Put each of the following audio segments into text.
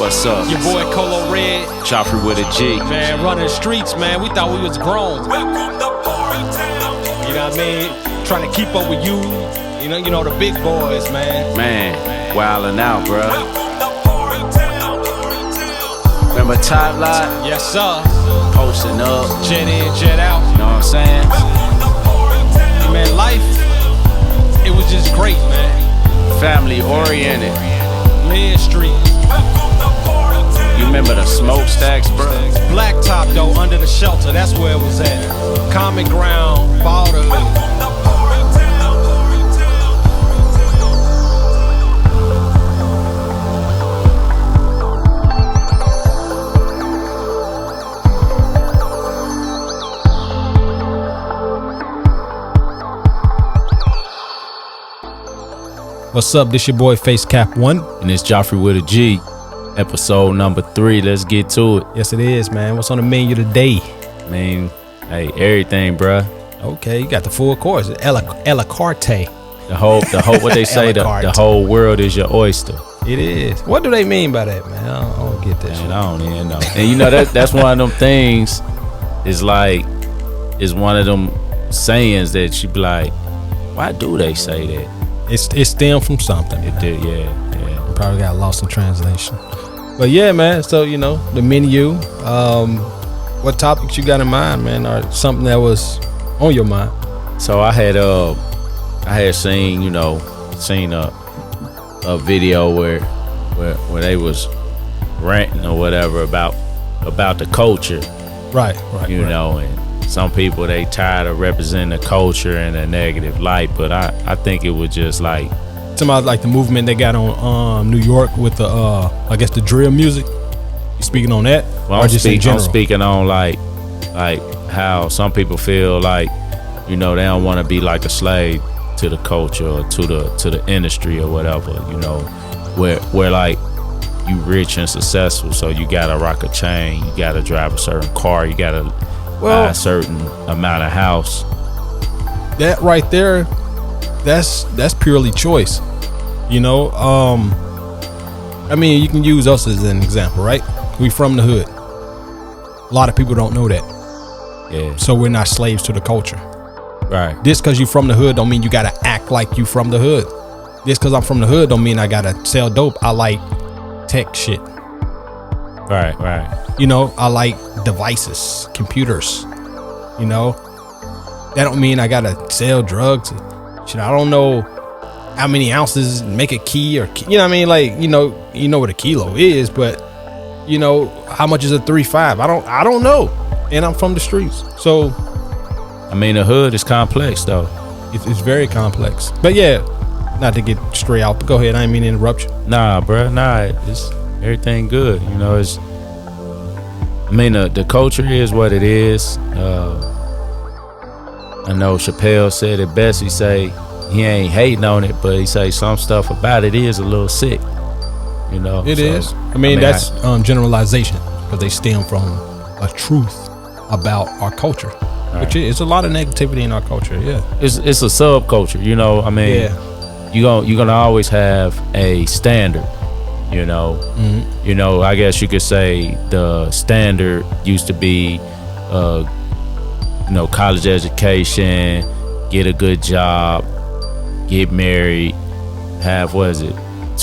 What's up? Your boy Colo Red. Joffrey with a G. Man, running the streets, man. We thought we was grown. You know what I mean? Trying to keep up with you. You know the big boys, man. Man, wildin' out, bro. Remember Top Lot? Yes, sir. Posting up. Jet in, jet out. You know what I'm saying? Man, life, it was just great, man. Family oriented. Lynn Street. You remember the smokestacks, bro? Blacktop, though, under the shelter. That's where it was at. Common ground, border. What's up? This your boy Face Cap 1. And it's Joffrey with a G. Episode number 3. Let's get to it. Yes, it is, man. What's on the menu today? Man, hey, everything, bruh. Okay, you got the full course. A la carte. The whole, what they say, the whole world is your oyster. It is. What do they mean by that, man? I don't get that shit. I don't even know. And you know, that's one of them things, is one of them sayings that you be like, why do they say that? It stemmed from something. It did, yeah. Probably got lost in translation. But yeah, man, so the menu, what topics you got in mind, man, or something that was on your mind? So I had seen a video where they was ranting or whatever about the culture. Right. You know, and some people, they tired of representing the culture in a negative light, but I think it was just like about like the movement they got on New York with the I guess the drill music. You speaking on that? Well, I'm speaking on like how some people feel like, they don't want to be like a slave to the culture or to the industry or whatever, where like you rich and successful, so you gotta rock a chain, you gotta drive a certain car, you gotta buy a certain amount of house. That right there, that's purely choice. I mean, you can use us as an example, right? We from the hood. A lot of people don't know that. Yeah. So we're not slaves to the culture. Right. Just because you from the hood don't mean you gotta act like you from the hood. Just because I'm from the hood don't mean I gotta sell dope. I like tech shit. Right. I like devices, computers. That don't mean I gotta sell drugs. Shit, I don't know how many ounces make a key, or what I mean, you know what a kilo is, but how much is a 3.5? I don't know, and I'm from the streets, so I mean the hood is complex though. It's very complex. But yeah, not to get straight out, but go ahead. I didn't mean to interrupt you. Nah, it's everything good. It's the culture is what it is. I know Chappelle said it best. He say he ain't hating on it, but he say some stuff about it is a little sick. It is. I mean that's generalization, because they stem from a truth about our culture, right. Which is a lot of negativity in our culture. Yeah, it's a subculture. You're gonna always have a standard. Mm-hmm. I guess you could say the standard used to be college education, get a good job, get married, have 2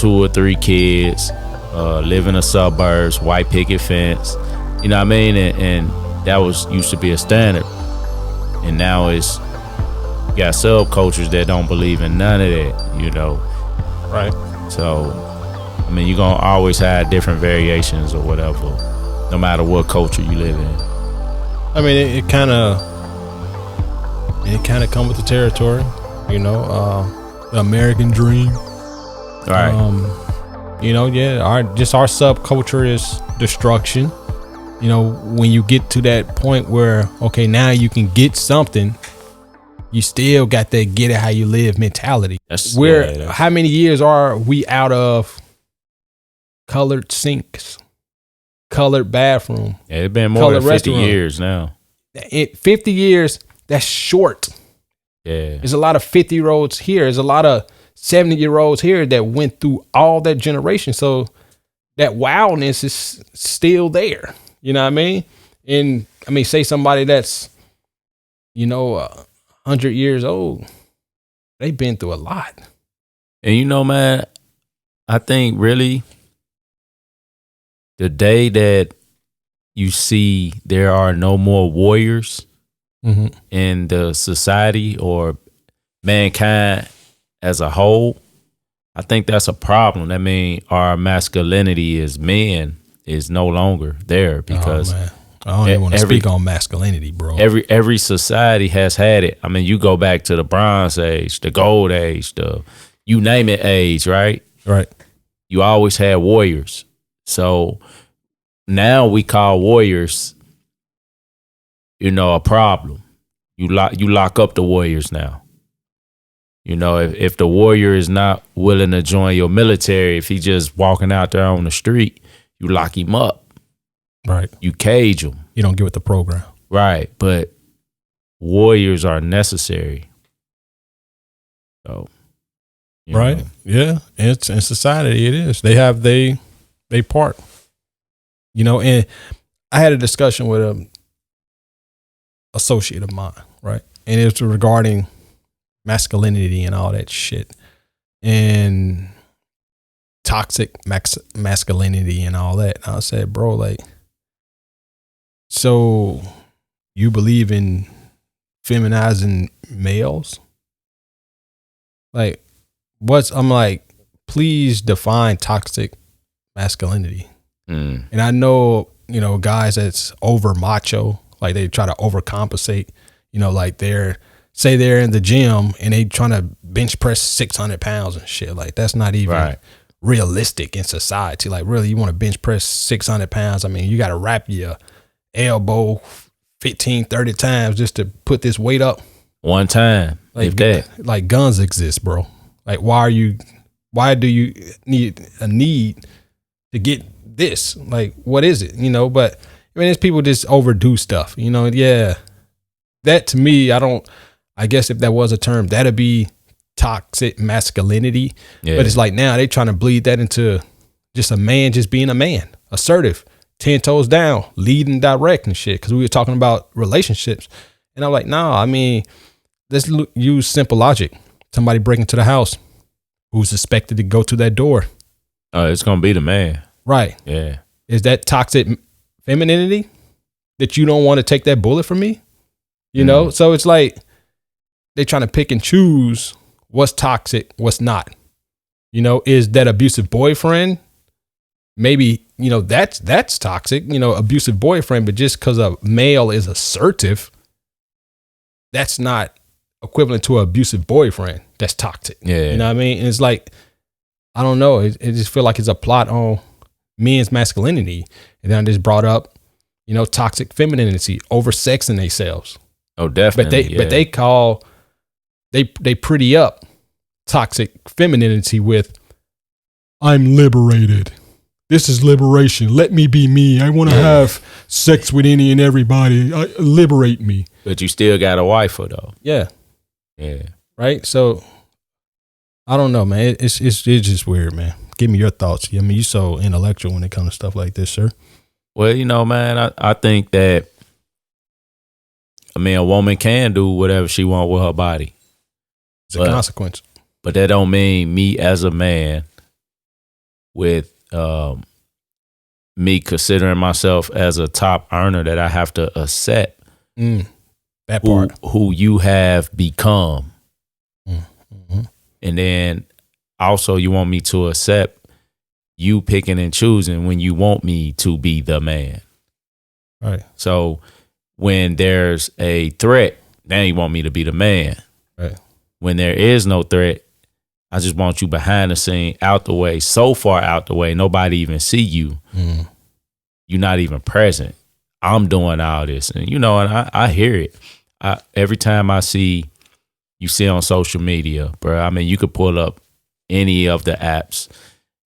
or 3 kids, live in the suburbs, white picket fence, you know what I mean? And that used to be a standard. And now you got subcultures that don't believe in none of that, Right. So you're gonna always have different variations or whatever, no matter what culture you live in. I mean, it kind of come with the territory, the American dream. Right. Our subculture is destruction. When you get to that point where, okay, now you can get something, you still got that get it how you live mentality. How many years are we out of colored sinks, colored bathroom? Yeah, it's been more than 50 years now. 50 years, that's short. Yeah. There's a lot of 50-year-olds here. There's a lot of 70-year-olds here that went through all that generation. So that wildness is still there. You know what I mean? And I mean, say somebody that's, 100 years old, they've been through a lot. And man, I think really the day that you see there are no more warriors in the society or mankind as a whole, I think that's a problem. I mean, our masculinity as men is no longer there because I don't even want to speak on masculinity, bro. Every society has had it. I mean, you go back to the Bronze Age, the Gold Age, the you name it age, right? Right. You always had warriors. So now we call warriors, a problem. You lock up the warriors now. If the warrior is not willing to join your military, if he's just walking out there on the street, you lock him up. Right. You cage him. You don't get with the program. Right. But warriors are necessary. So, right. Yeah. It's in society. It is. They have they part. And I had a discussion with a associate of mine, right? And it was regarding masculinity and all that shit and toxic masculinity and all that. And I said, bro, like, so you believe in feminizing males? Like, I'm like, please define toxic masculinity. And I know, guys that's over macho, like they try to overcompensate, like they're in the gym and they trying to bench press 600 pounds and shit. Like that's not even realistic in society. Like really, you want to bench press 600 pounds. I mean, you got to wrap your elbow 15, 30 times just to put this weight up. One time. Like guns exist, bro. Like why do you need to get this? Like, what is it? But I mean, there's people just overdo stuff, yeah. That to me, I guess if that was a term, that'd be toxic masculinity. Yeah. But it's like now they trying to bleed that into just a man just being a man, assertive, 10 toes down, lead and direct and shit. Cause we were talking about relationships. And I'm like, I mean, let's use simple logic. Somebody breaking into the house, who's expected to go to that door? It's going to be the man. Right. Yeah. Is that toxic femininity that you don't want to take that bullet from me? So it's like they trying to pick and choose what's toxic, what's not. Is that abusive boyfriend? Maybe, that's toxic, abusive boyfriend, but just because a male is assertive, that's not equivalent to an abusive boyfriend. That's toxic. Yeah. You know what I mean? And it's like, I don't know. It just feel like it's a plot on men's masculinity. And then I just brought up, toxic femininity, over sexing themselves. Oh, definitely. But they call, they pretty up toxic femininity with, I'm liberated. This is liberation. Let me be me. I want to have sex with any and everybody. Liberate me. But you still got a wife though. Yeah. Yeah. Right. So I don't know, man. It's just weird, man. Give me your thoughts. I mean, you so intellectual when it comes to stuff like this, sir. Well, man, I think that, a woman can do whatever she want with her body. It's a consequence. But that don't mean me as a man with me considering myself as a top earner that I have to accept that part. Who you have become. Mm-hmm. And then also you want me to accept you picking and choosing when you want me to be the man. Right. So when there's a threat, now you want me to be the man. Right. When there is no threat, I just want you behind the scene, out the way, so far out the way, nobody even see you. You're not even present. I'm doing all this. And, and I hear it. Every time I see on social media, bro, I mean, you could pull up any of the apps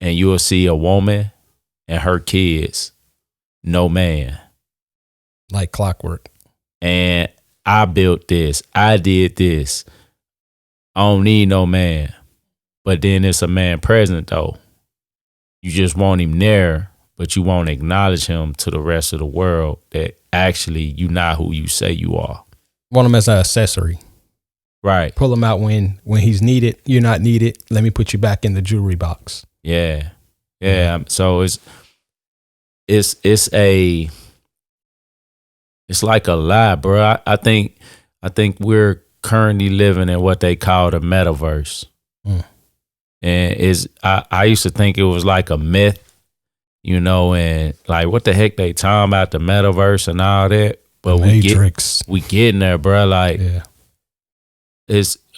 and you'll see a woman and her kids, no man. Like clockwork. And I built this. I did this. I don't need no man. But then it's a man present though. you just want him there, but you won't acknowledge him to the rest of the world that actually you're not who you say you are. Want him as an accessory. Right. Pull him out when he's needed. You're not needed. Let me put you back in the jewelry box. Yeah. Yeah. So it's like a lie, bro. I think we're currently living in what they call the metaverse. And I used to think it was like a myth, you know, and like what the heck they talking about the metaverse and all that. But we getting there, bro. Like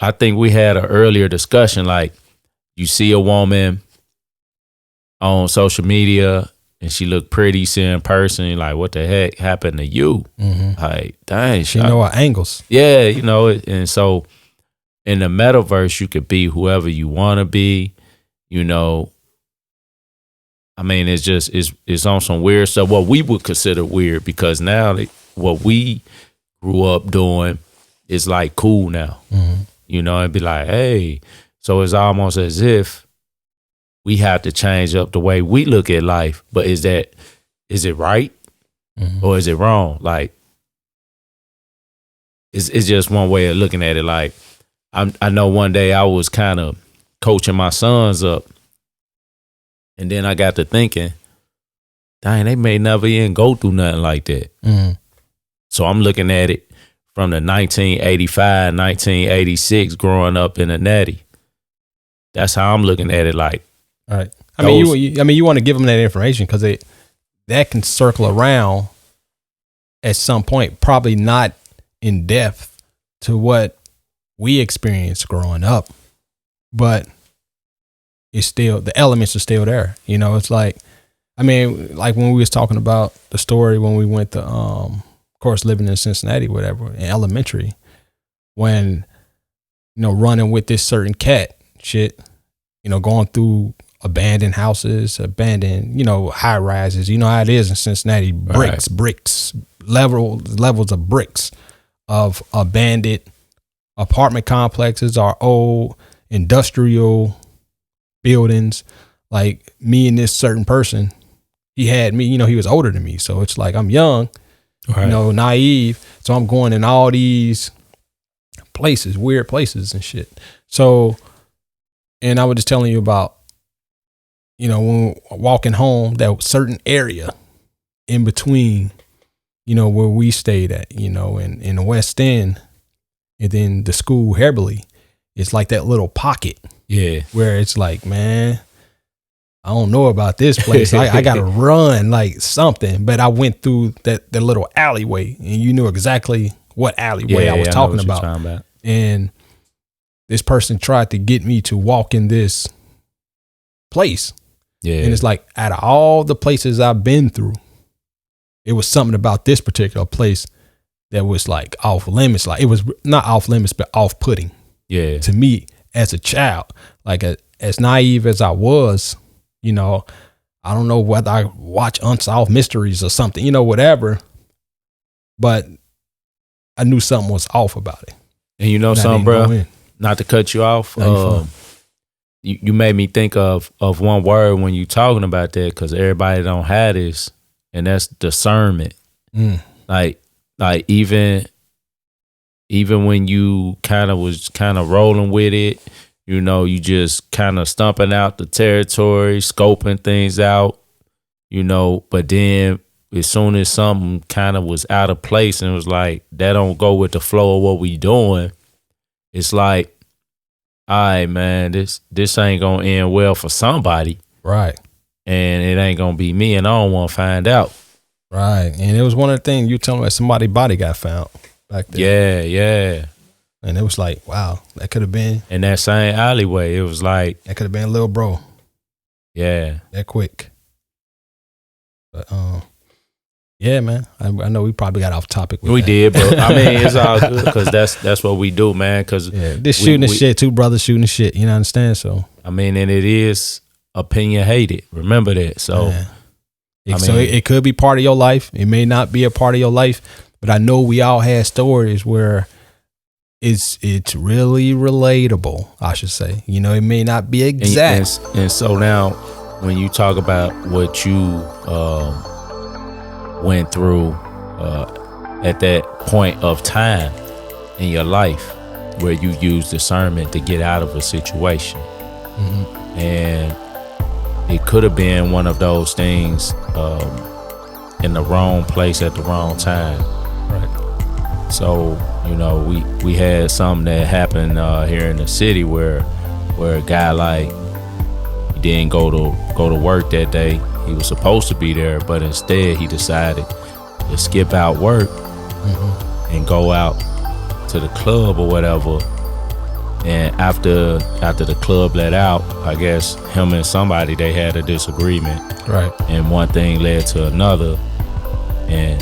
I think we had an earlier discussion, like you see a woman on social media and she look pretty, see in person, you're like, what the heck happened to you? Like, dang. She know her angles. Yeah, you know, and so in the metaverse, you could be whoever you want to be, you know. I mean, it's on some weird stuff, what we would consider weird, because now what we grew up doing is like cool now, you know, and be like, hey, so it's almost as if we have to change up the way we look at life. But is it right or is it wrong? Like, it's just one way of looking at it. Like, I know one day I was kind of coaching my sons up, and then I got to thinking, dang, they may never even go through nothing like that. So I'm looking at it from the 1985, 1986, growing up in a natty. That's how I'm looking at it. Like, all right. I mean, you want to give them that information because that can circle around at some point, probably not in depth to what we experienced growing up, but it's still, the elements are still there. You know, it's like, I mean, like when we was talking about the story when we went to, of course, living in Cincinnati, whatever, in elementary, when, you know, running with this certain cat shit, you know, going through abandoned houses, abandoned, you know, high rises. You know how it is in Cincinnati, bricks, levels of bricks of abandoned apartment complexes or old industrial buildings. Like me and this certain person, he had me, you know, he was older than me. So it's like I'm young, you know, naive. So I'm going in all these places, weird places and shit. So, and I was just telling you about, you know, when walking home, that certain area in between, you know, where we stayed at, you know, in the West End, and then the school Heberly, it's like that little pocket. Yeah. Where it's like, man, I don't know about this place. I got to run like something. But I went through that little alleyway, and you knew exactly what alleyway I was talking about. And this person tried to get me to walk in this place. Yeah. And it's like, out of all the places I've been through, it was something about this particular place that was like off limits. Like, it was not off limits, but off putting. Yeah. To me as a child, like as naive as I was, you know, I don't know whether I watch Unsolved Mysteries or something, you know, whatever, but I knew something was off about it. And you know something, bro, not to cut you off. You made me think of one word when you talking about that, because everybody don't have this, and that's discernment. Like even when you kind of rolling with it, you know, you just kind of stumping out the territory, scoping things out, you know, but then as soon as something kind of was out of place and it was like, that don't go with the flow of what we doing, it's like, all right, man, this ain't gonna end well for somebody. Right. And it ain't gonna be me, and I don't want to find out. Right. And it was one of the things you telling me, somebody's body got found back there. Yeah. And it was like, wow, that could have been. In that same alleyway, it was like. That could have been a little bro. Yeah. That quick. But, yeah, man. I know we probably got off topic with we that. Did, but I mean, it's all good because that's what we do, man. Because this shooting the shit, two brothers shooting the shit. You know, understand? So I mean, and it is opinion hated. Remember that. So, so it could be part of your life. It may not be a part of your life, but I know we all had stories where it's really relatable. I should say. You know, it may not be exact. And so now, when you talk about what you went through at that point of time in your life where you use discernment to get out of a situation. And it could have been one of those things in the wrong place at the wrong time. Right. So, you know, we had something that happened here in the city where a guy, like, he didn't go to work that day. He was supposed to be there, but instead he decided to skip out work and go out to the club or whatever. And after the club let out, I guess him and somebody, they had a disagreement. Right. And one thing led to another, and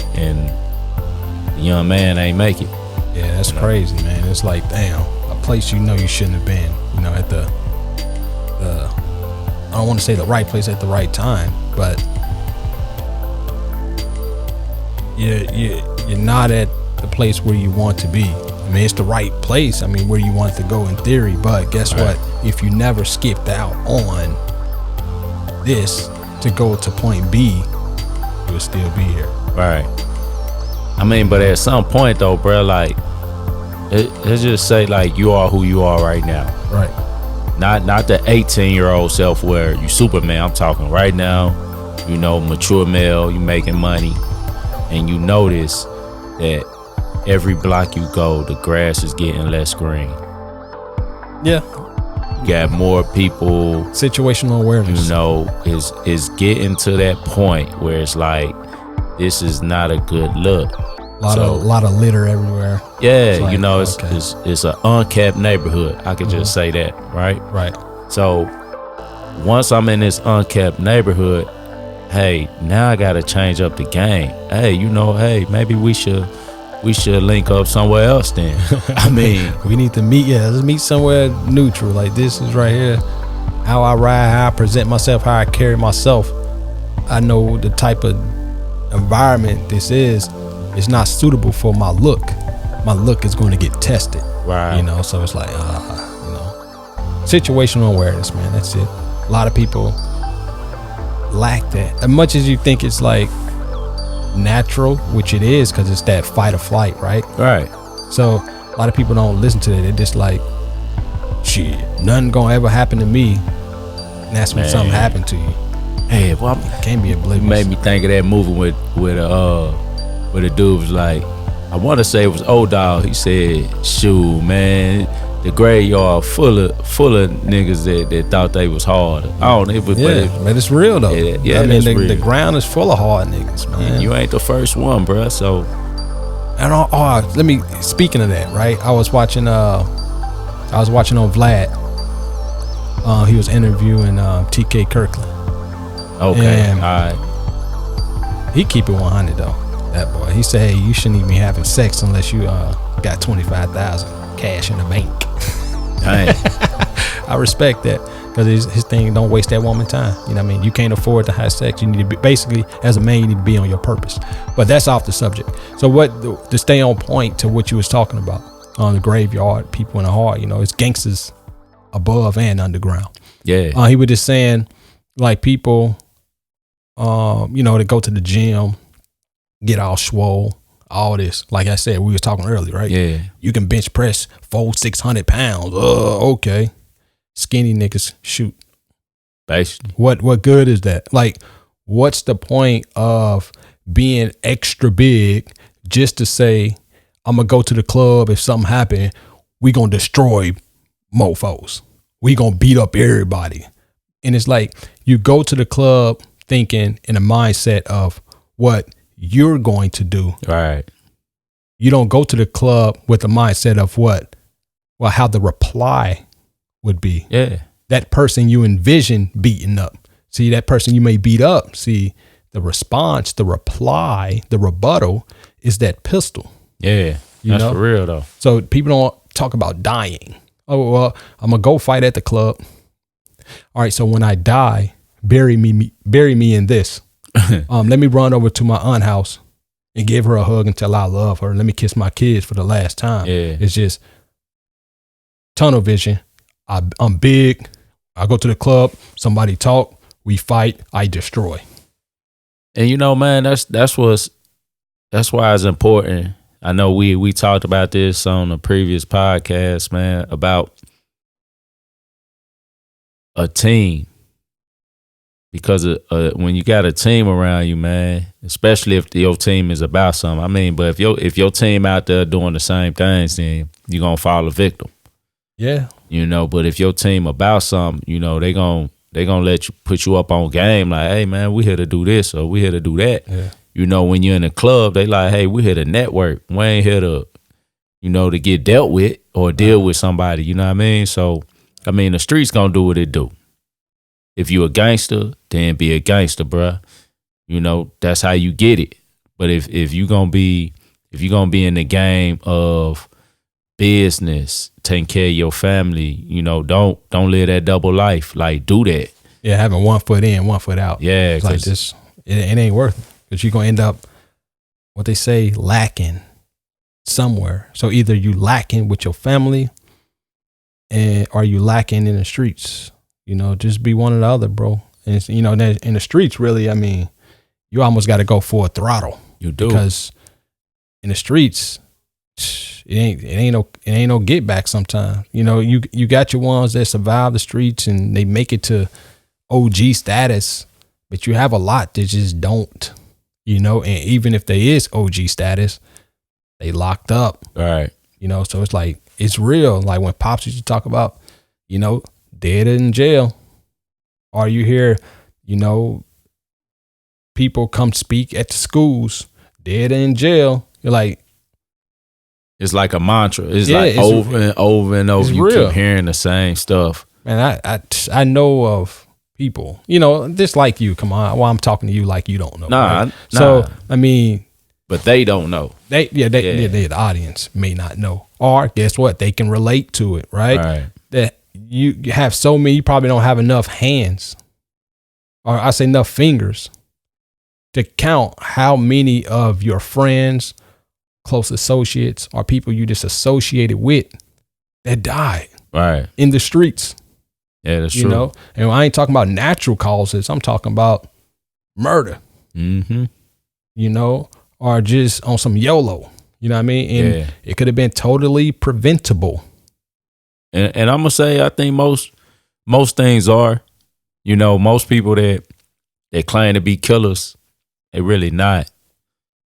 the young man ain't make it. Yeah, that's crazy, man. It's like, damn, a place you know you shouldn't have been, you know, at the I don't want to say the right place at the right time, but you're not at the place where you want to be. I mean, it's the right place, I mean, where you want to go in theory, but guess what? If you never skipped out on this to go to point B, you would still be here. Right. I mean, but at some point though, bro, like, let's just say, like, you are who you are right now. Right. Not the 18-year-old self where you Superman. I'm talking right now, you know, mature male, you making money, and you notice that every block you go, the grass is getting less green. Yeah. You got more people. Situational awareness. You know, is getting to that point where it's like, this is not a good look. A lot of litter everywhere. Yeah, like, you know, okay. it's an unkept neighborhood. I could just say that, right? Right. So once I'm in this unkept neighborhood, hey, now I gotta change up the game. Hey, you know, hey, maybe we should link up somewhere else then. I mean, we need to meet. Yeah, let's meet somewhere neutral. Like, this is right here. How I ride, how I present myself, how I carry myself. I know the type of environment this is. It's not suitable for my look. My look is going to get tested. Right. You know, so it's like, you know, situational awareness, man. That's it. A lot of people lack that. As much as you think it's like natural, which it is, because it's that fight or flight, right? Right. So a lot of people don't listen to that. They're just like, shit, nothing gonna ever happen to me. And that's when something happened to you. Hey, well, Can't be oblivious. it made me think of that movie where the dude was like, I want to say it was Old Dog. He said, "Shoot, man, the graveyard full of niggas that thought they was hard." I don't know, but it's real though. Yeah, I mean, real. the ground is full of hard niggas, man. You ain't the first one, bro. So, and speaking of that, right? I was watching on Vlad. He was interviewing TK Kirkland. okay, And all right. he keep it 100 though. That boy. He said, hey, you shouldn't even be having sex unless you got 25,000 cash in the bank. Dang. I respect that, because his thing, don't waste that woman time. You know what I mean? You can't afford to have sex. You need to be, basically, as a man, you need to be on your purpose. But that's off the subject. So to stay on point to what you was talking about on the graveyard, people in the heart, you know, it's gangsters above and underground. Yeah. He was just saying, like, people, you know, they go to the gym, get all swole, all this. Like I said, we was talking earlier, right? Yeah. You can bench press 600 pounds. Okay. Skinny niggas shoot. Basically. What good is that? Like, what's the point of being extra big just to say, I'm gonna go to the club, if something happen, we gonna destroy mofos. We gonna beat up everybody. And it's like, you go to the club thinking in a mindset of what you're going to do. Right. You don't go to the club with the mindset of how the reply would be. Yeah. That person you envision beating up. See, that person you may beat up. See, the response, the reply, the rebuttal is that pistol. Yeah. That's for real though. So people don't talk about dying. Oh, well, I'm gonna go fight at the club. All right, so when I die, bury me in this. Let me run over to my aunt's house and give her a hug and tell I love her. Let me kiss my kids for the last time. Yeah. It's just tunnel vision. I'm big. I go to the club. Somebody talk. We fight, I destroy. And you know, man, that's why it's important. I know we talked about this on a previous podcast, man, about a team. Because when you got a team around you, man, especially if your team is about something. I mean, but if your team out there doing the same things, then you're gonna fall a victim. Yeah. You know, but if your team about something, you know, they gonna let you put you up on game, like, hey man, we here to do this or we here to do that. Yeah. You know, when you're in a club, they like, hey, we here to network. We ain't here to, you know, to get dealt with or deal with somebody. You know what I mean? So, I mean, the streets gonna do what it do. If you a gangster, then be a gangster, bruh. You know, that's how you get it. But if you gonna be in the game of business, taking care of your family, you know, don't live that double life. Like, do that. Yeah, having 1 foot in, 1 foot out. Yeah, it's like this. It ain't worth it, because you're gonna end up, what they say, lacking somewhere. So either you lacking with your family, or you lacking in the streets. You know, just be one or the other, bro. And it's, you know, in the streets, really, I mean, you almost got to go full throttle. You do, because in the streets, it ain't no get back sometimes. You know, you got your ones that survive the streets and they make it to OG status, but you have a lot that just don't. You know, and even if they is OG status, they locked up. Right. You know, so it's like, it's real. Like when Pops used to talk about, you know, dead in jail. Or you hear, you know, people come speak at the schools, dead in jail. You're like, it's like a mantra. It's like over and over and over. You real. Keep hearing the same stuff. Man, I know of people, you know, just like you. Come on, well, I'm talking to you like you don't know. Right? So I mean, but they don't know. They the audience may not know, or guess what? They can relate to it, right? Right. That you have so many, you probably don't have enough hands, or I say enough fingers, to count how many of your friends, close associates, or people you just associated with that died in the streets. Yeah, that's true. You know, and I ain't talking about natural causes. I'm talking about murder. Mm-hmm. You know, or just on some YOLO. You know what I mean? And it could have been totally preventable. And I'm gonna say, I think most things are. You know, most people that claim to be killers, they really not.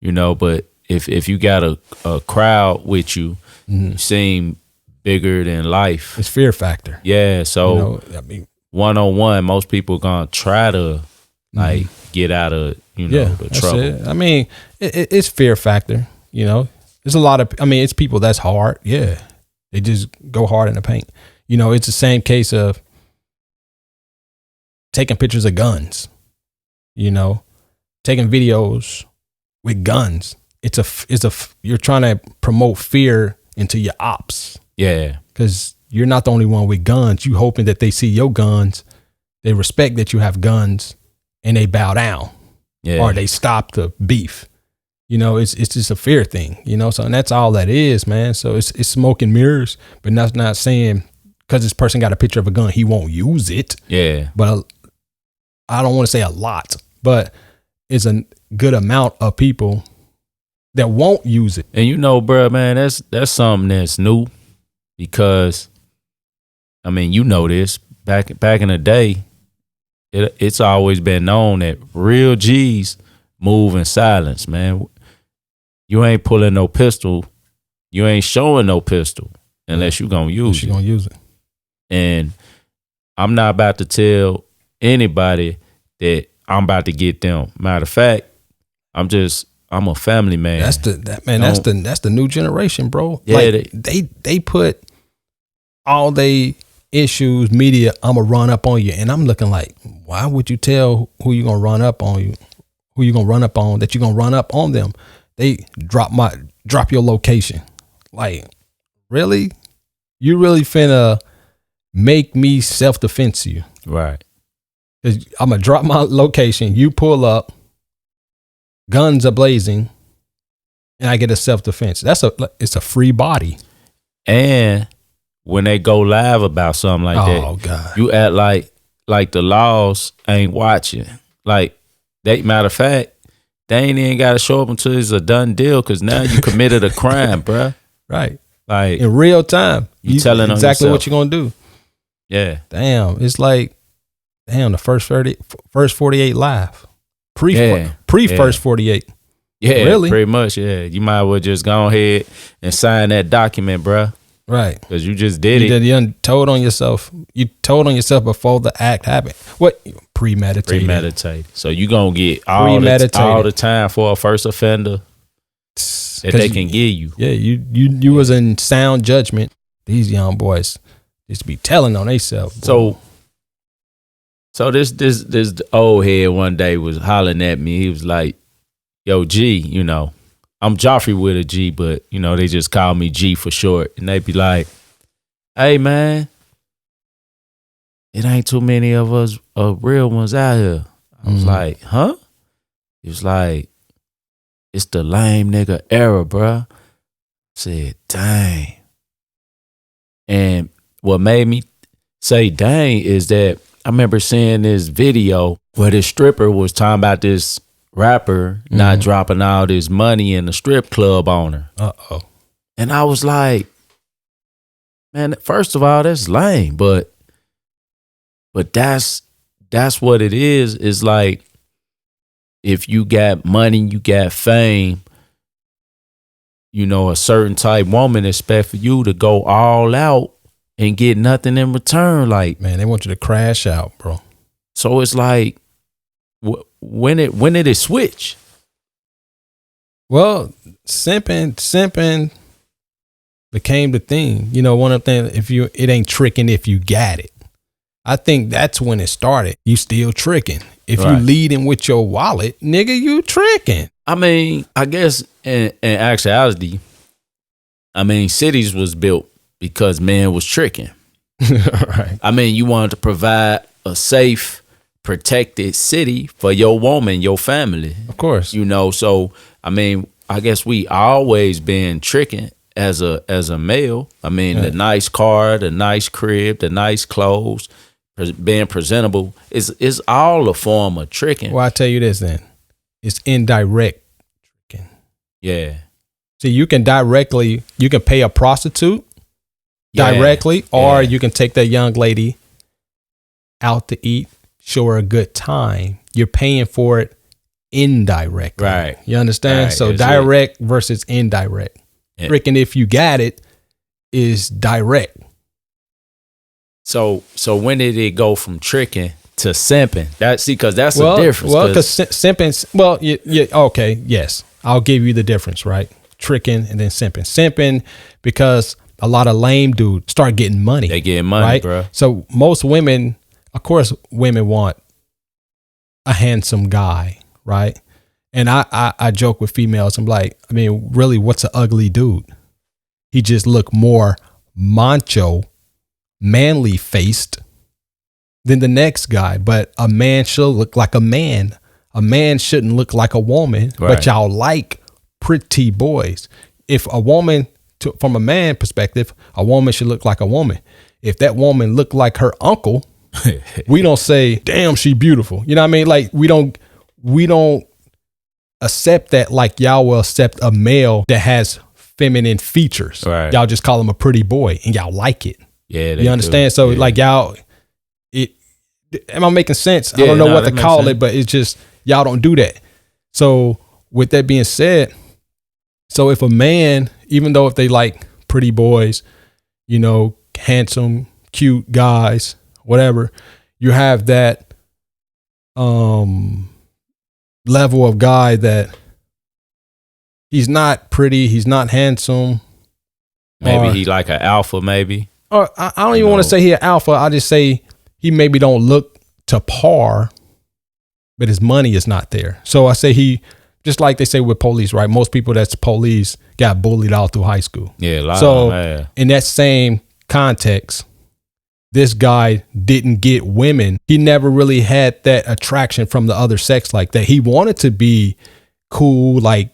You know, but if you got a crowd with you, you seem bigger than life. It's fear factor. Yeah. So, you know, I mean, one-on-one, most people gonna try to like get out of, you know, the trouble. It. I mean, it's fear factor. You know, there's a lot of, I mean, it's people that's hard. Yeah. They just go hard in the paint. You know, it's the same case of taking pictures of guns, you know, taking videos with guns. You're trying to promote fear into your ops. Yeah. Because you're not the only one with guns. You hoping that they see your guns, they respect that you have guns, and they bow down. Yeah. Or they stop the beef. You know, it's just a fear thing, you know, so, and that's all that is, man. So it's smoke and mirrors, but that's not saying because this person got a picture of a gun, he won't use it. Yeah. But I don't want to say a lot, but it's a good amount of people that won't use it. And you know, bro, man, that's something that's new, because I mean, you know this, back in the day, it's always been known that real G's move in silence, man. You ain't pulling no pistol. You ain't showing no pistol unless you gonna use it. And I'm not about to tell anybody that I'm about to get them. Matter of fact, I'm a family man. That's the new generation, bro. Yeah, like, they put all they issues, media, I'm gonna run up on you. And I'm looking like, why would you tell who you gonna run up on you? Who you gonna run up on, that you gonna run up on them? They drop your location. Like, really? You really finna make me self-defense you? Right. Cause I'm gonna drop my location, you pull up, guns are blazing, and I get a self-defense. It's a free body. And when they go live about something like that, God, you act like the laws ain't watching. Like, matter of fact, they ain't even got to show up until it's a done deal, because now you committed a crime, bruh. Right. Like, in real time, you telling on exactly yourself what you're gonna do. Yeah. Damn, it's like, the first 48 live, first 48. Yeah, really, pretty much. Yeah, you might as well just go ahead and sign that document, bruh. Right, because you just did it. You told on yourself. You told on yourself before the act happened. What? Premeditated. So you gonna get all the time for a first offender that they can give you. Yeah, you was in sound judgment. These young boys just be telling on themselves. So this old head one day was hollering at me. He was like, "Yo, G, you know, I'm Joffrey with a G, but you know they just call me G for short." And they be like, "Hey man, it ain't too many of us real ones out here." I was like, "Huh?" He was like, "It's the lame nigga era, bruh." I said, "Dang." And what made me say "dang" is that I remember seeing this video where this stripper was talking about this rapper not dropping all this money in the strip club owner. And I was like, man, first of all, that's lame, but that's what it is. It's like, if you got money, you got fame, you know, a certain type woman expect for you to go all out and get nothing in return. Like, man, they want you to crash out, bro. So it's like, when did it switch? Well, simping became the thing. You know, one of the things, it ain't tricking if you got it. I think that's when it started. You still tricking. If you leading with your wallet, nigga, you tricking. I mean, I guess in actuality, I mean, cities was built because man was tricking. Right. I mean, you wanted to provide a safe, protected city for your woman, your family. Of course. You know, so I mean, I guess we always been tricking as a male. I mean, the nice car, the nice crib, the nice clothes, being presentable is all a form of tricking. Well, I tell you this then. It's indirect tricking. Yeah. See, you can pay a prostitute directly, or you can take that young lady out to eat, show her a good time. You're paying for it indirectly. Right. You understand? Right. So direct versus indirect. Yeah. Tricking, if you got it, is direct. So when did it go from tricking to simping? Because that's a difference. Well, because simping, okay, yes. I'll give you the difference, right? Tricking and then simping. Simping because a lot of lame dudes start getting money. They getting money, right? bro. So most women, of course, women want a handsome guy, right? And I joke with females. I'm like, I mean, really, what's an ugly dude? He just look more macho, manly faced than the next guy. But a man should look like a man. A man shouldn't look like a woman. Right. But y'all like pretty boys. If a woman, from a man perspective, a woman should look like a woman. If that woman look like her uncle, we don't say, damn, she beautiful. You know what I mean? Like, we don't accept that like y'all will accept a male that has feminine features. Right. Y'all just call him a pretty boy and y'all like it. Yeah. You understand? Do. So like y'all, am I making sense? Yeah, I don't know what to that call makes it, but it's just, y'all don't do that. So with that being said, so if a man, even though if they like pretty boys, you know, handsome, cute guys, whatever, you have that level of guy that he's not pretty, he's not handsome. Maybe he like an alpha, maybe. Or I don't even want to say he an alpha. I just say he maybe don't look to par, but his money is not there. So I say he, just like they say with police, right? Most people that's police got bullied all through high school. Yeah, a lot so of them, in that same context, this guy didn't get women. He never really had that attraction from the other sex like that. He wanted to be cool like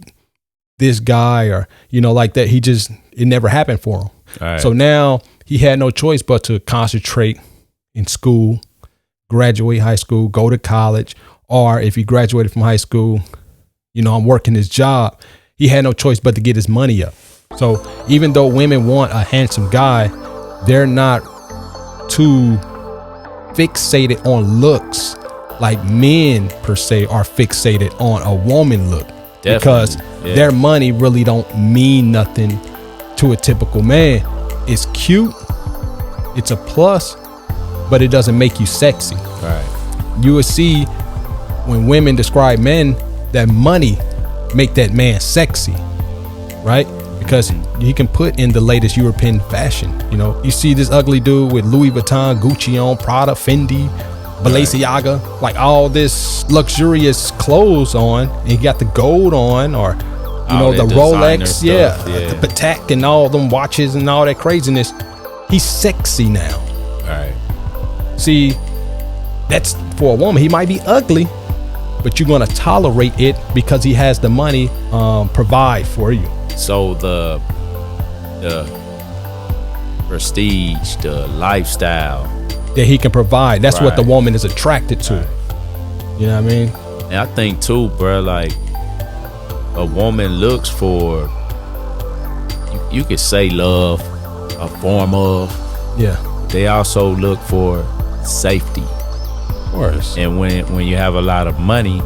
this guy or, you know, like that. It never happened for him. Right. So now he had no choice but to concentrate in school, graduate high school, go to college, or if he graduated from high school, I'm working his job. He had no choice but to get his money up. So even though women want a handsome guy, they're not too fixated on looks like men per se are fixated on a woman look. Definitely. Because their money really don't mean nothing to a typical man. It's cute, it's a plus, but it doesn't make you sexy. Right. You will see when women describe men that money make that man sexy, right? Because he can put in the latest European fashion. You see this ugly dude with Louis Vuitton, Gucci on, Prada, Fendi, Balenciaga, like all this luxurious clothes on, and he got the gold on, or the Rolex, stuff, the Patek and all them watches and all that craziness. He's sexy now. All right. See, that's for a woman. He might be ugly, but you're gonna tolerate it because he has the money provide for you. So the prestige, the lifestyle that he can provide, that's what the woman is attracted to. You know what I mean? And I think too, bro, like a woman looks for, you could say love, a form of. Yeah. They also look for safety. Of course. And when you have a lot of money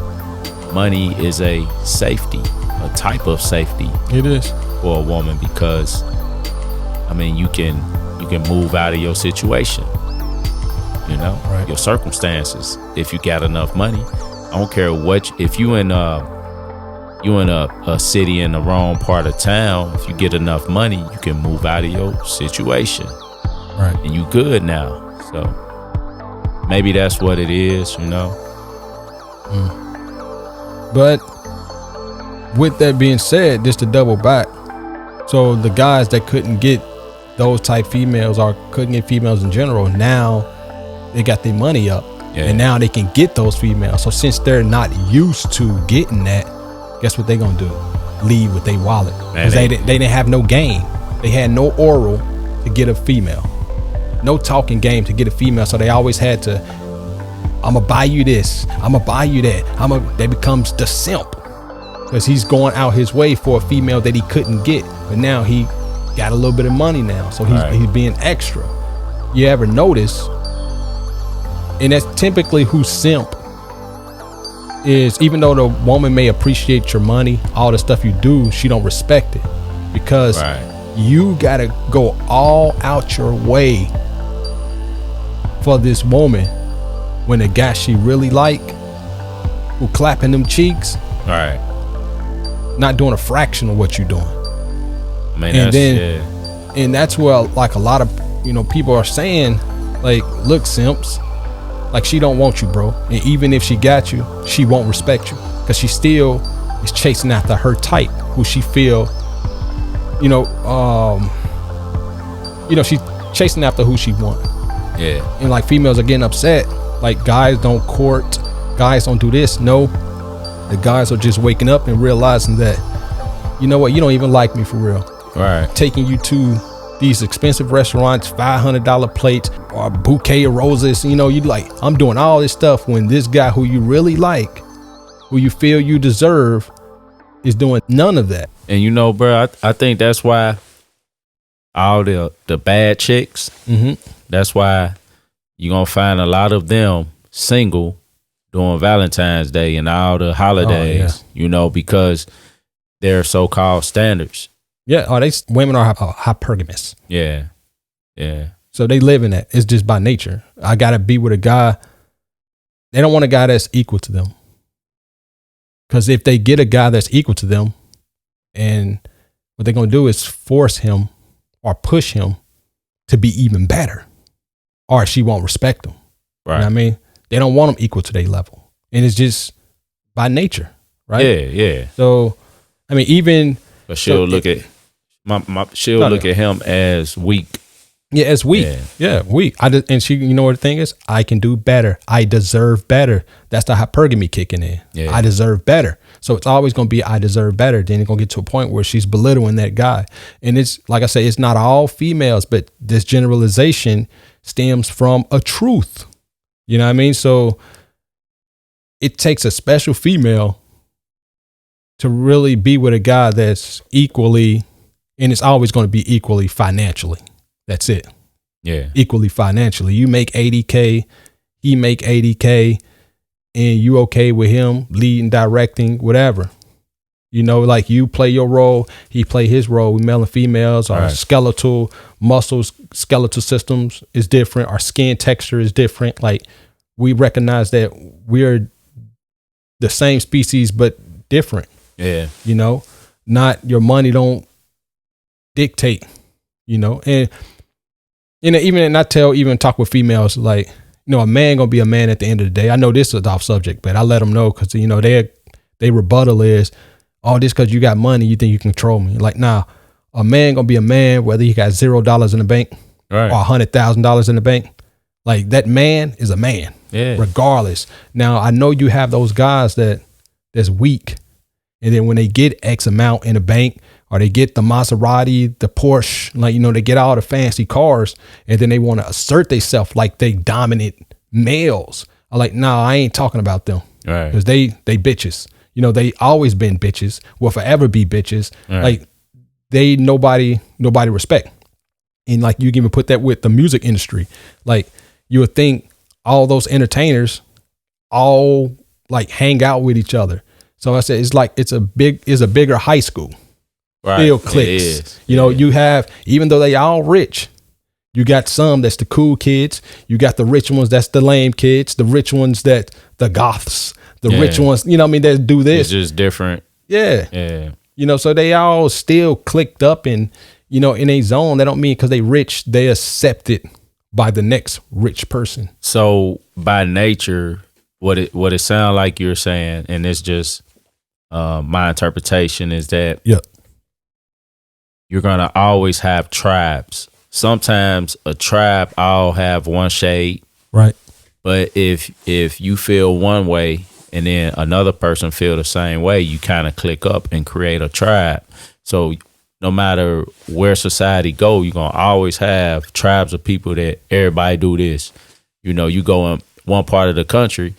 is a safety, a type of safety. It is for a woman, because you can move out of your situation, your circumstances. If you got enough money, I don't care what. If you in a city in the wrong part of town, if you get enough money, you can move out of your situation, right? And you good now. So maybe that's what it is, But with that being said, just to double back, so the guys that couldn't get those type females or couldn't get females in general, now they got their money up, and now they can get those females. So since they're not used to getting that, guess what they gonna do? Leave with their wallet, because they didn't have no game. They had no oral to get a female, no talking game to get a female. So they always had to, I'm gonna buy you this, I'm gonna buy you that. That becomes the simp, because he's going out his way for a female that he couldn't get, but now he got a little bit of money now, so he's being extra. You ever notice? And that's typically who simp is. Even though the woman may appreciate your money, all the stuff you do, she don't respect it, because you gotta go all out your way for this woman, when the guy she really like, who clapping them cheeks, not doing a fraction of what you're doing. And that's where like a lot of people are saying, like, look, simps, like, she don't want you, bro, and even if she got you, she won't respect you, because she still is chasing after her type, who she feel she's chasing after who she want. And like, females are getting upset, like, guys don't court, guys don't do this. No, the guys are just waking up and realizing that, you know what, you don't even like me for real. Taking you to these expensive restaurants, $500 plates, or a bouquet of roses, you like, I'm doing all this stuff, when this guy who you really like, who you feel you deserve, is doing none of that. And bro, I think that's why all the bad chicks, that's why you're gonna find a lot of them single during Valentine's Day and all the holidays, because they're so-called standards. Women are hypergamous. Yeah. So they live in that. It's just by nature. I gotta be with a guy. They don't want a guy that's equal to them, because if they get a guy that's equal to them, and what they're gonna do is force him or push him to be even better, or she won't respect them. You know what I mean? They don't want them equal to their level, and it's just by nature, right? Yeah. So, even. But she'll look at look at him as weak. Yeah, as weak. Yeah, weak. And she, what the thing is? I can do better. I deserve better. That's the hypergamy kicking in. I deserve better. So it's always going to be I deserve better. Then it's going to get to a point where she's belittling that guy. And it's, like I say, it's not all females, but this generalization stems from a truth. You know what I mean? So it takes a special female to really be with a guy that's equally, and it's always going to be equally financially. That's it. Yeah. Equally financially. You make 80K, he make 80K, and you okay with him leading, directing, whatever. You know, like you play your role, he play his role. We male and females, our skeletal muscles, skeletal systems is different. Our skin texture is different. Like we recognize that we're the same species, but different. Yeah. You know, not your money don't dictate, you know, and even I talk with females, like, you know, a man gonna be a man at the end of the day. I know this is off subject, but I let them know because, you know, they rebuttal is, oh, this because you got money, you think you control me. Like, nah, a man gonna be a man whether he got $0 in the bank or $100,000 in the bank. Like that man is a man, regardless. Now I know you have those guys that's weak, and then when they get X amount in the bank, or they get the Maserati, the Porsche, like, you know, they get all the fancy cars, and then they want to assert themselves like they dominant males. I'm like, nah, I ain't talking about them, because they bitches. You know, they always been bitches, will forever be bitches. Like they nobody respect. And like you can even put that with the music industry. Like you would think all those entertainers all like hang out with each other. So I said it's like it's a bigger high school. Feel cliques. You know, you have, even though they all rich, you got some that's the cool kids. You got the rich ones that's the lame kids. The rich ones that the goths. The rich ones, you know what I mean, that do this. It's just different. Yeah. You know, so they all still clicked up and, you know, in a zone. That don't mean because they rich, they accepted by the next rich person. So by nature, what it sounds like you're saying, and it's just my interpretation, is that you're gonna always have tribes. Sometimes a tribe all have one shade. Right. But if you feel one way and then another person feel the same way, you kind of click up and create a tribe. So no matter where society go, you're going to always have tribes of people that everybody do this. You know, you go in one part of the country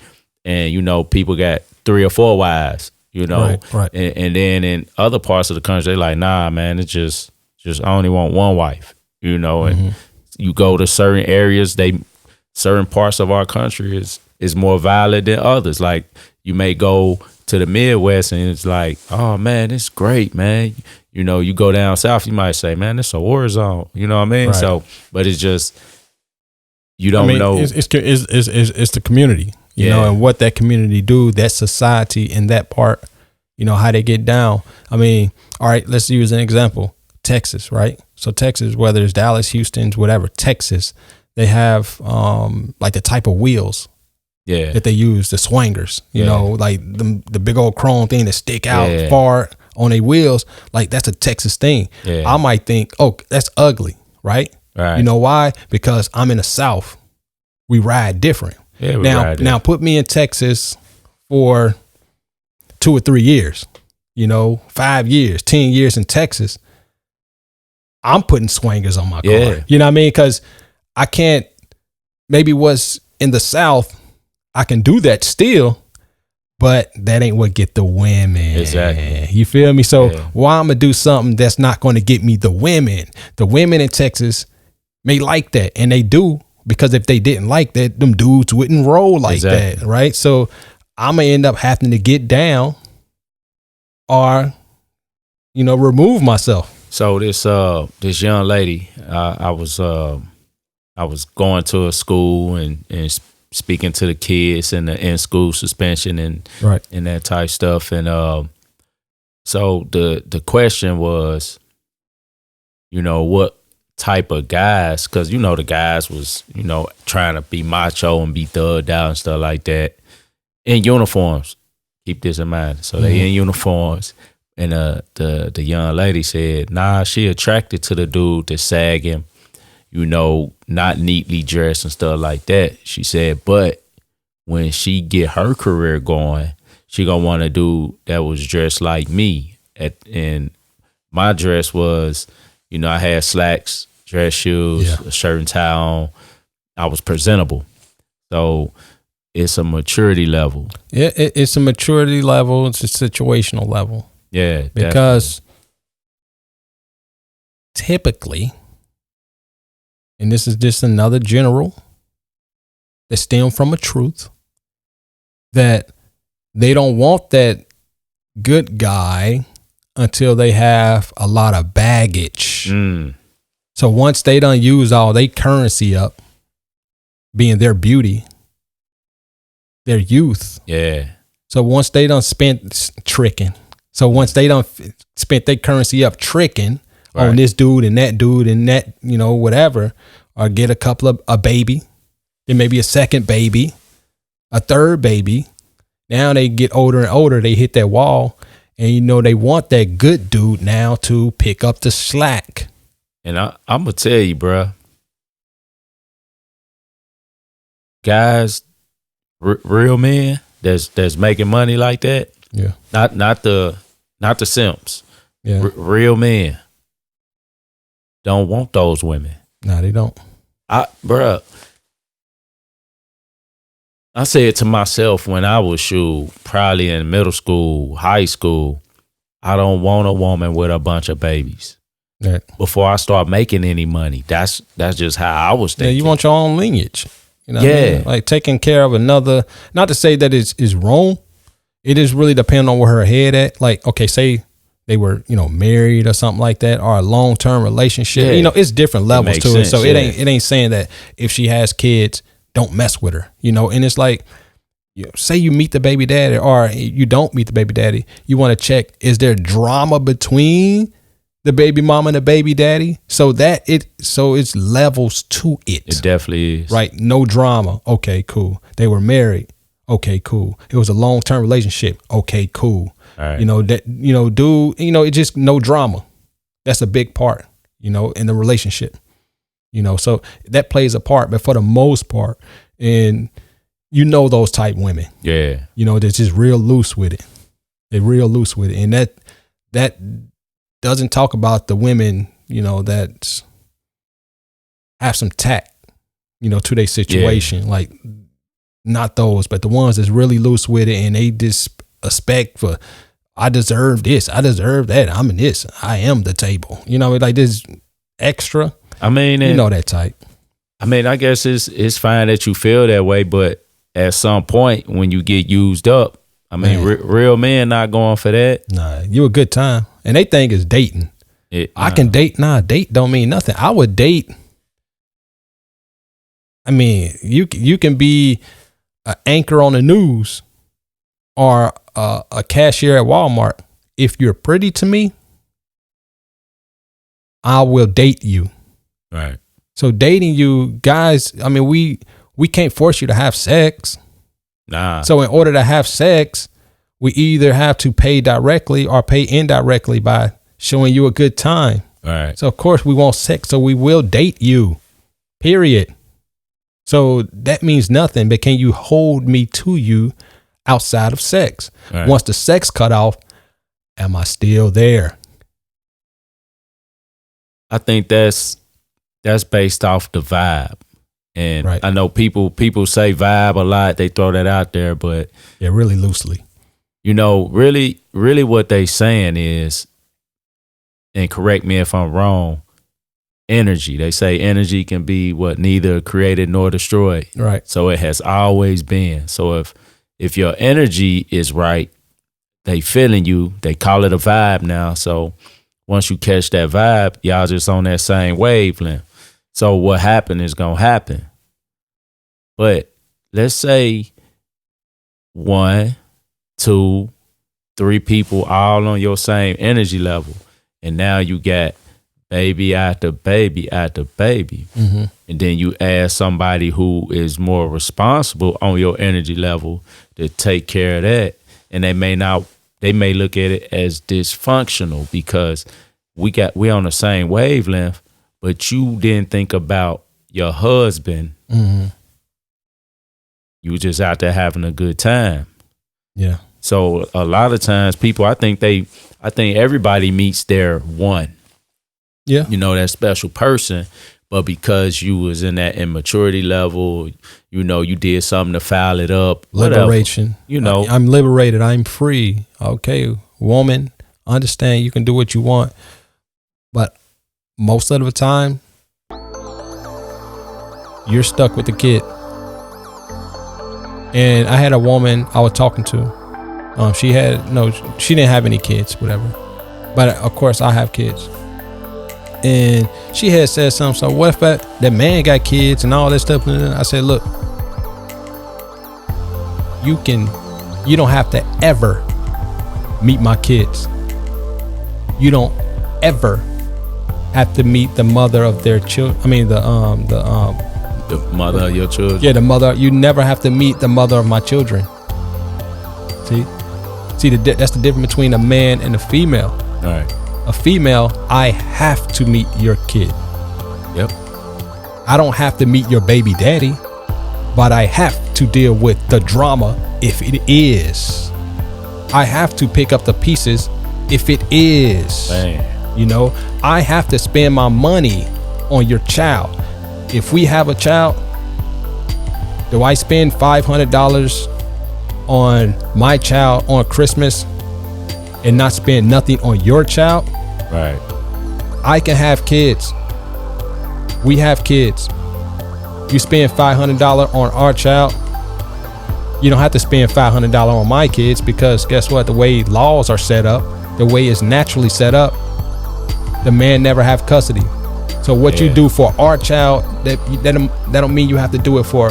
and, you know, people got 3 or 4 wives, you know, And then in other parts of the country, they like, nah, man, it's just I only want one wife, you know, and you go to certain areas, certain parts of our country is more violent than others. Like you may go to the Midwest and it's like, oh man, it's great, man. You know, you go down south, you might say, man, it's a war zone. You know what I mean? Right. So, but it's just, you don't know. It's the community, you know, and what that community do, that society in that part, you know, how they get down. I mean, all right, let's use an example. Texas, right? So Texas, whether it's Dallas, Houston's, whatever, Texas, they have like the type of wheels that they use, the swingers, you know, like the big old chrome thing that stick out far on their wheels. Like that's a Texas thing. I might think, oh, that's ugly, right? You know why? Because I'm in the South. We ride different. Now put me in Texas for 2 or 3 years, you know, 5 years, 10 years in Texas. I'm putting swingers on my car. You know what I mean? Because I can't, maybe what's in the South, I can do that still, but that ain't what get the women. Exactly. You feel me? So why I'm going to do something that's not going to get me the women? The women in Texas may like that, and they do, because if they didn't like that, them dudes wouldn't roll like that, right? So I'm going to end up having to get down or, you know, remove myself. So this young lady, I was going to a school and speaking to the kids and the in-school suspension and that type stuff. And so the question was, you know, what type of guys, because, you know, the guys was, you know, trying to be macho and be thugged out and stuff like that in uniforms. Keep this in mind. So they in uniforms. And the young lady said, nah, she attracted to the dude that's sagging, you know, not neatly dressed and stuff like that. She said, but when she get her career going, she gonna want a dude that was dressed like me. And my dress was, you know, I had slacks, dress shoes, a shirt and tie on. I was presentable. So it's a maturity level. It's a maturity level. It's a situational level. Yeah, because typically, and this is just another general that stem from a truth, that they don't want that good guy until they have a lot of baggage. So once they done use all their currency up, being their beauty, their youth. Yeah. So once they done spent tricking, so once they done spent their currency up tricking on this dude and that, you know, whatever, or get a couple of a baby, then maybe a second baby, a third baby. Now they get older and older, they hit that wall, and you know they want that good dude now to pick up the slack. And I'm gonna tell you, bruh, guys, real men that's making money like that. Yeah. Not the simps. Yeah. Real men don't want those women. No, they don't. Bruh, I said to myself when I was probably in middle school, high school, I don't want a woman with a bunch of babies. Yeah. Before I start making any money. That's just how I was thinking. Yeah, you want your own lineage. You know yeah. what I mean? Like taking care of another, not to say that it's wrong. It is really depending on where her head at. Like, okay, say they were, you know, married or something like that, or a long-term relationship. Yeah. You know, it's different levels to sense, it. So it ain't saying that if she has kids, don't mess with her, you know. And it's like, you know, say you meet the baby daddy or you don't meet the baby daddy, you want to check, is there drama between the baby mama and the baby daddy? So it's levels to it. It definitely is. Right. No drama. Okay, cool. They were married. Okay, cool. It was a long-term relationship. Okay, cool. All right. You know, that, you know, dude, you know, it just no drama. That's a big part, you know, in the relationship, you know, so that plays a part, but for the most part, and you know, those type women, yeah, you know, they're just real loose with it. They're real loose with it. And that doesn't talk about the women, you know, that have some tact, you know, to their situation. Yeah. Like, not those, but the ones that's really loose with it, and they just expect for, I deserve this, I deserve that, I'm in this, I am the table. You know, like this extra. I mean, you know that type. I mean, I guess it's fine that you feel that way, but at some point when you get used up, I mean, real men not going for that. Nah, you a good time. And they think it's dating. I can date. Nah, date don't mean nothing. I would date. I mean, you can be an anchor on the news or a cashier at Walmart. If you're pretty to me, I will date you. Right. So dating you, guys, I mean, we can't force you to have sex. Nah. So in order to have sex, we either have to pay directly or pay indirectly by showing you a good time. All right. So of course we want sex, so we will date you. Period. So that means nothing, but can you hold me to you outside of sex? Right. Once the sex cut off, am I still there? I think that's based off the vibe. And right. I know people say vibe a lot. They throw that out there, but yeah, really loosely. You know, really what they saying is, and correct me if I'm wrong, energy. They say energy can be neither created nor destroyed. Right. So it has always been. So if your energy is right, they feeling you. They call it a vibe now. So once you catch that vibe, y'all just on that same wavelength. So what happened is gonna happen. But let's say 1, 2, 3 people all on your same energy level, and now you got baby after baby after baby. Mm-hmm. And then you add somebody who is more responsible on your energy level to take care of that, and they may look at it as dysfunctional because we on the same wavelength, but you didn't think about your husband. Mm-hmm. You were just out there having a good time. Yeah. So a lot of times people, I think everybody meets their one. Yeah. You know, that special person, but because you was in that immaturity level, you know, you did something to foul it up. Liberation. Whatever, you know. I'm liberated. I'm free. Okay, woman, understand you can do what you want. But most of the time, you're stuck with the kid. And I had a woman I was talking to. She didn't have any kids, whatever. But of course, I have kids. And she had said something. So what if that man got kids and all that stuff? And I said, look, you don't have to ever meet my kids. You don't ever have to meet the mother of their children. I mean, the mother of your children. Yeah, the mother. You never have to meet the mother of my children. See, that's the difference between a man and a female. All right. A female, I have to meet your kid. Yep. I don't have to meet your baby daddy, but I have to deal with the drama if it is. I have to pick up the pieces if it is. Man. You know, I have to spend my money on your child. If we have a child, do I spend $500 on my child on Christmas and not spend nothing on your child? Right. I can have kids. We have kids. You spend $500 on our child. You don't have to spend $500 on my kids, because guess what? The way laws are set up, the way it's naturally set up, the man never have custody. So what you do for our child, that don't mean you have to do it for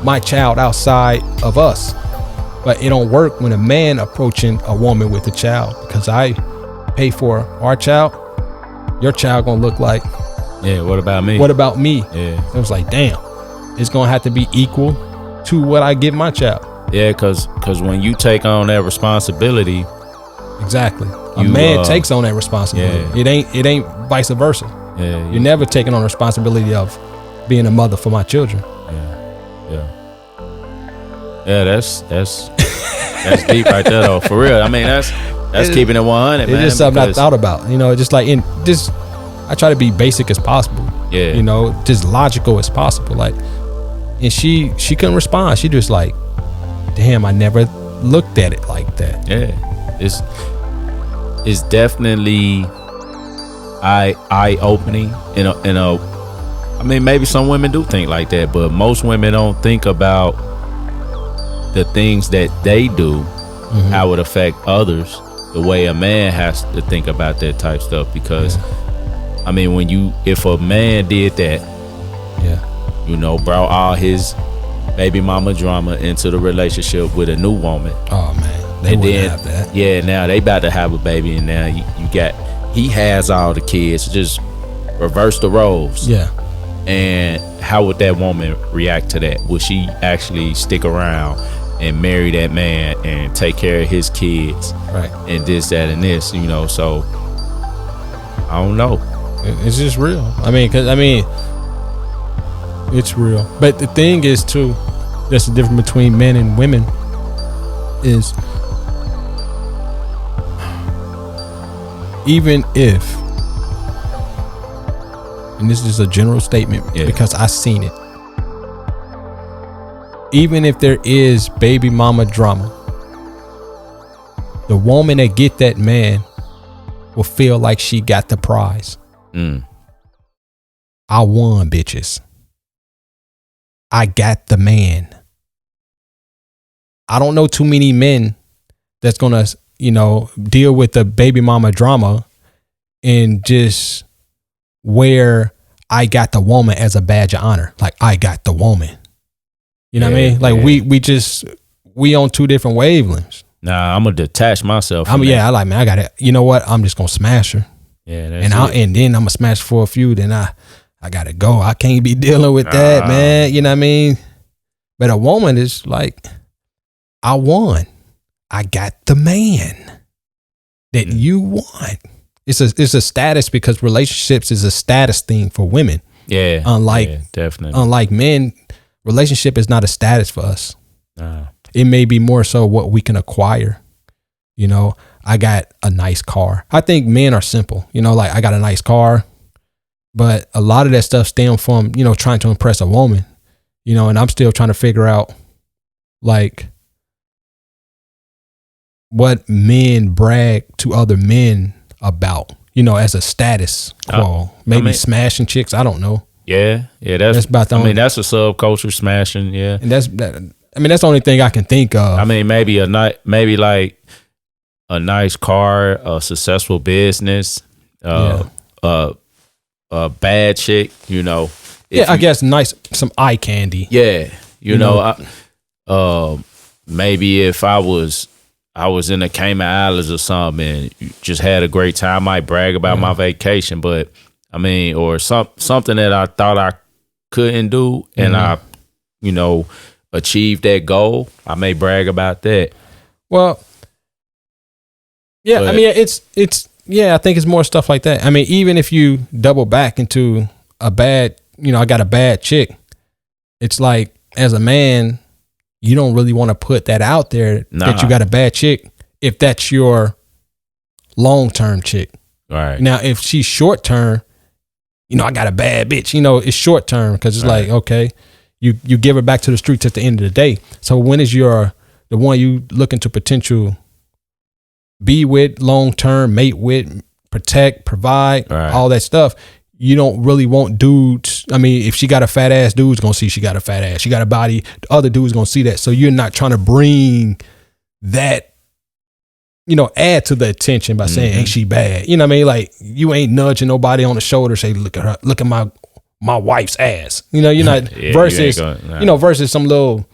my child outside of us. But it don't work when a man approaching a woman with a child, because I pay for our child. Your child gonna look like, what about me? What about me? Yeah. It was like, damn, it's gonna have to be equal to what I give my child. Yeah, cause when you take on that responsibility, exactly, a man takes on that responsibility. Yeah. It ain't vice versa. Yeah, you're never taking on the responsibility of being a mother for my children. Yeah, that's deep right there though. For real. I mean, that's keeping it 100, man. It's just something I thought about. You know, just like I try to be basic as possible. Yeah. You know, just logical as possible. Like, and she couldn't respond. She just like, damn, I never looked at it like that. Yeah. It's definitely eye-opening. I mean, maybe some women do think like that, but most women don't think about the things that they do, how it affect others, the way a man has to think about that type stuff. Because I mean, if a man did that, you know, brought all his baby mama drama into the relationship with a new woman, oh man, they wouldn't have that. Yeah, now they about to have a baby, and now he has all the kids. Just reverse the roles. Yeah. And how would that woman react to that? Would she actually stick around and marry that man and take care of his kids, right? And this, that, and this, you know? So I don't know. It's just real. I mean, it's real. But the thing is too, that's the difference between men and women is, even if, and this is a general statement because I've seen it, even if there is baby mama drama, the woman that get that man will feel like she got the prize. I won, bitches. I got the man. I don't know too many men that's gonna, you know, deal with the baby mama drama and just wear I got the woman as a badge of honor. Like, I got the woman. You know what I mean? Like, we on two different wavelengths. Nah, I'm gonna detach myself. I like, man, I got it. You know what? I'm just gonna smash her. Yeah, and then I'm gonna smash for a few. Then I gotta go. I can't be dealing with that, man. You know what I mean? But a woman is like, I won. I got the man that you want. It's a status, because relationships is a status thing for women. Yeah. Definitely. Unlike men, relationship is not a status for us. Nah. It may be more so what we can acquire. You know, I got a nice car. I think men are simple. You know, like, I got a nice car. But a lot of that stuff stemmed from, trying to impress a woman, and I'm still trying to figure out like what men brag to other men about, as a status quo. Maybe smashing chicks. I don't know. Yeah. That's about the that's a subculture, smashing. Yeah. And that's the only thing I can think of. I mean, maybe like a nice car, a successful business, a bad chick, I guess some eye candy. Yeah, maybe if I was in the Cayman Islands or something and just had a great time, I might brag about my vacation. But I mean, or something that I thought I couldn't do, and I, achieved that goal, I may brag about that. Well, yeah, but, I mean, it's. Yeah, I think it's more stuff like that. I mean, even if you double back into a bad, I got a bad chick, it's like, as a man, you don't really want to put that out there that you got a bad chick if that's your long-term chick. Right. Now, if she's short-term, I got a bad bitch, it's short-term because it's like, okay, you give her back to the streets at the end of the day. So when is the one you looking to potential be with, long-term, mate with, protect, provide, all that stuff, you don't really want dudes. I mean, if she got a fat ass, dude's going to see she got a fat ass. She got a body, the other dude's going to see that. So you're not trying to bring that, add to the attention by saying, ain't she bad? You know what I mean? Like, you ain't nudging nobody on the shoulder, say, look at her, look at my wife's ass. You're not, versus, versus some little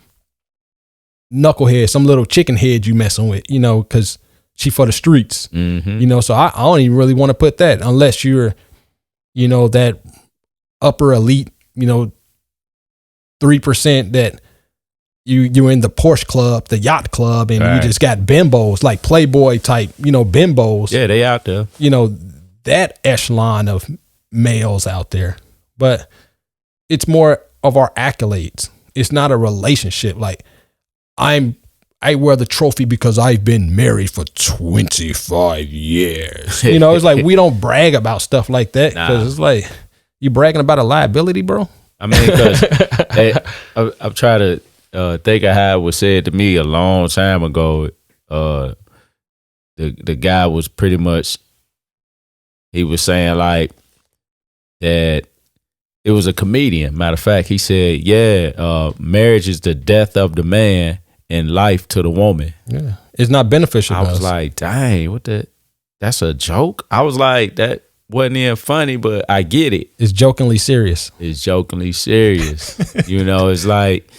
knucklehead, some little chicken head you messing with, because she for the streets, so I don't even really want to put that unless you're, that upper elite, 3% that you're in the Porsche club, the yacht club, and you just got bimbos, like Playboy type, bimbos. Yeah, they out there. That echelon of males out there. But it's more of our accolades. It's not a relationship. Like, I wear the trophy because I've been married for 25 years. It's like, we don't brag about stuff like that because it's like, you bragging about a liability, bro? I mean, because I've tried to think of how it was said to me a long time ago. The guy was pretty much, he was saying like that it was a comedian. Matter of fact, he said, marriage is the death of the man and life to the woman. Yeah. It's not beneficial. I was like, dang, that's a joke? I was like, that wasn't even funny, but I get it. It's jokingly serious. It's like,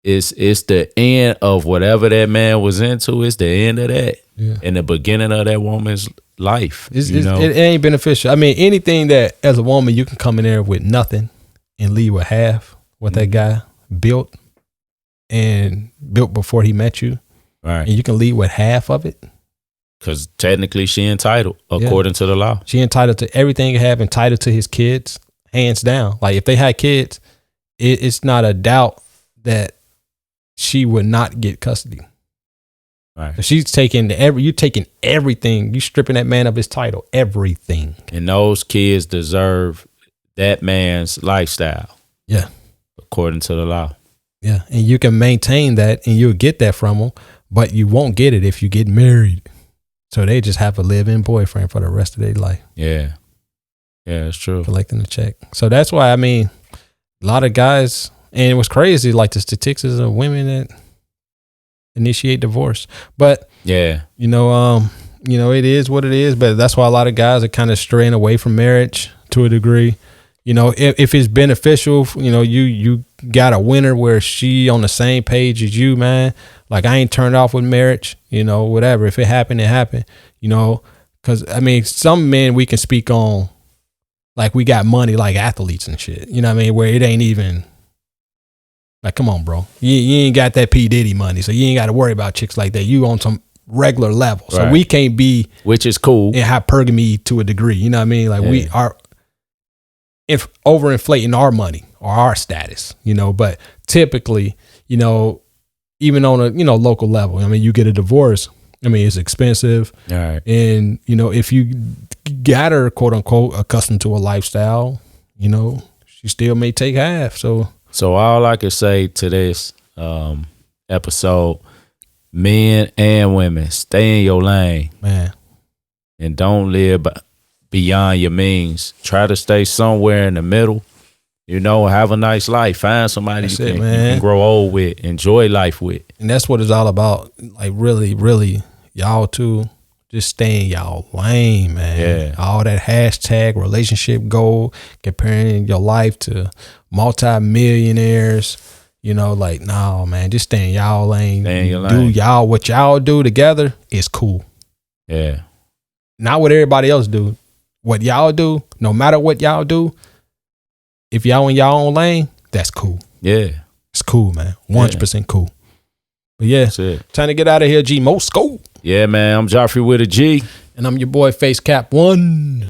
it's the end of whatever that man was into. It's the end of that. Yeah. And the beginning of that woman's life. It ain't beneficial. I mean, anything that as a woman, you can come in there with nothing and leave with half what that guy built before he met you. Right. And you can leave with half of it. Because technically she entitled, according to the law. She entitled to everything he have, entitled to his kids, hands down. Like, if they had kids, it's not a doubt that she would not get custody. Right. She's taking you taking everything. You stripping that man of his title, everything. And those kids deserve that man's lifestyle. Yeah. According to the law. Yeah. And you can maintain that and you'll get that from them, but you won't get it if you get married. So they just have a live-in boyfriend for the rest of their life. Yeah. Yeah, it's true. Collecting the check. So that's why, I mean, a lot of guys, and it was crazy, like the statistics of women that initiate divorce. But yeah, it is what it is. But that's why a lot of guys are kind of straying away from marriage to a degree. If it's beneficial, you got a winner where she on the same page as you, man. Like, I ain't turned off with marriage, whatever. If it happened, it happened, because I mean, some men we can speak on, like, we got money like athletes and shit, you know what I mean? Where it ain't even like, come on, bro. You ain't got that P. Diddy money, so you ain't got to worry about chicks like that. You on some regular level. So we can't be, which is cool, in hypergamy to a degree, you know what I mean? Like, we are overinflating our money or our status, but typically, even on a, local level, I mean, you get a divorce, I mean, it's expensive. All right. And, if you got her, quote unquote, accustomed to a lifestyle, you know, she still may take half. So all I can say to this episode, men and women, stay in your lane, man, and don't live beyond your means. Try to stay somewhere in the middle. You know, have a nice life. Find somebody you can grow old with, enjoy life with. And that's what it's all about. Like, really, really, y'all too, just stay in y'all lane, man. Yeah. All that hashtag relationship goal, comparing your life to multi-millionaires, you know, like, no, man, just stay in y'all lane. Stay in your do lane. y'all, what y'all do together is cool. Yeah. Not what everybody else do. What y'all do, no matter what y'all do, if y'all in y'all own lane, that's cool. Yeah. It's cool, man. 100% cool. But yeah, that's it. Time to get out of here, G. Most go. Yeah, man. I'm Joffrey with a G. And I'm your boy Face Cap 1.